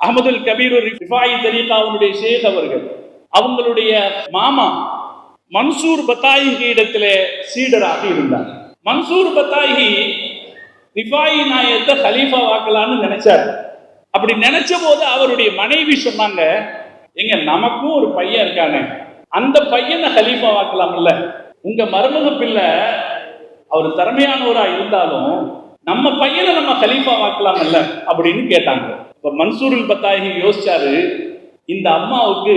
அஹ்மதுல் கபீர் ரிஃபாயி தரீகாவுடைய ஷேக் அவர்கள் அவங்களுடைய மாமா மன்சூர் பத்தாயிகி இடத்துல சீடராக இருந்தார். மன்சூர் பத்தாயிகி ரிஃபாயி நாயத்தை ஹலீஃபா வாக்கலான்னு நினைச்சார். அப்படி நினைச்ச போது அவருடைய மனைவி சொன்னாங்க, எங்க நமக்கும் ஒரு பையன் இருக்கானே, அந்த பையனை ஹலீஃபா வாக்கலாம் இல்ல, உங்க மருமக பிள்ளை அவர் திறமையானவரா இருந்தாலும் நம்ம பையனை நம்ம ஹலீஃபா வாக்கலாம் இல்ல அப்படின்னு கேட்டாங்க. இப்ப மன்சூருல் பத்தாயி யோசிச்சாரு, இந்த அம்மாவுக்கு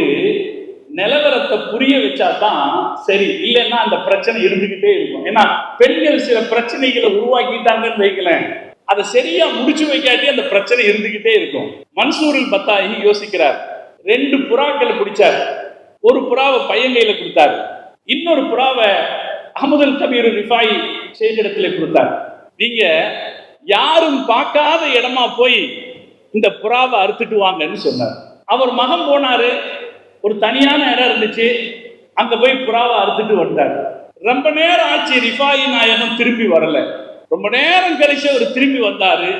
நிலவரத்தை புரிய வச்சாதான் சரி, இல்லைன்னா அந்த பிரச்சனை இருந்துகிட்டே இருக்கும். ஏன்னா பெண்கள் சில பிரச்சனைகளை உருவாக்கிட்டாங்கன்னு வைக்கலேன், அதை சரியா முடிச்சு வைக்காட்டி அந்த பிரச்சனை இருந்துகிட்டே இருக்கும். மன்சூருல் பத்தாயி யோசிக்கிறார். 2 புறாக்களை பிடிச்சார். ஒரு புறாவை பையன் கையில கொடுத்தாரு, இன்னொரு புறாவை அஹ்மதுல் கபீர் ரிஃபாயி ஷேக்கிடத்துல கொடுத்தார். நீங்க யாரும் பார்க்காத இடமா போய் இந்த புறாவை அறுத்துட்டு வாங்கன்னு சொன்னார். அவர் மகன் போனாரு, ஒரு தனியான இடம் இருந்துச்சு, அங்க போய் புறாவை அறுத்துட்டு வந்தார். ரொம்ப நேரம் ஆச்சு, ரிஃபாயி நாயகம் திரும்பி வரல. ரொம்ப நேரம் கழிச்சு அவர் திரும்பி வந்தாரு.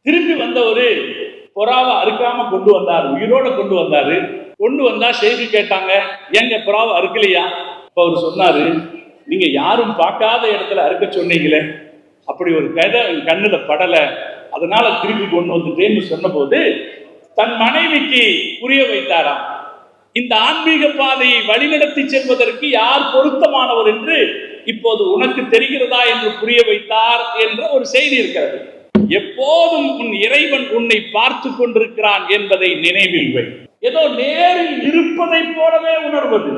திரும்பி வந்தவரு புறாவை அறுக்காம கொண்டு வந்தார், உயிரோட கொண்டு வந்தாரு. கொண்டு வந்தா ஷேக்கு கேட்டாங்க, எங்க புறாவை அறுக்கலையா? அப்ப அவர் சொன்னாரு, நீங்க யாரும் பார்க்காத இடத்துல அறுக்க சொன்னீங்களே, அப்படி ஒரு கண்ணுல படல, அதனால திருப்பி கொண்டு வந்துட்டேன்னு சொன்ன போது தன் மனைவிக்கு புரிய வைத்தாராம். இந்த ஆன்மீக பாதையை வழிநடத்தி செல்வதற்கு யார் பொருத்தமானவர் என்று இப்போது உனக்கு தெரிகிறதா என்று புரிய வைத்தார் என்ற ஒரு செய்தி இருக்கிறது. எப்போதும் உன் இறைவன் உன்னை பார்த்து கொண்டிருக்கிறான் என்பதை நினைவில் வை. ஏதோ நேரில் இருப்பதை போலவே உணர்வது,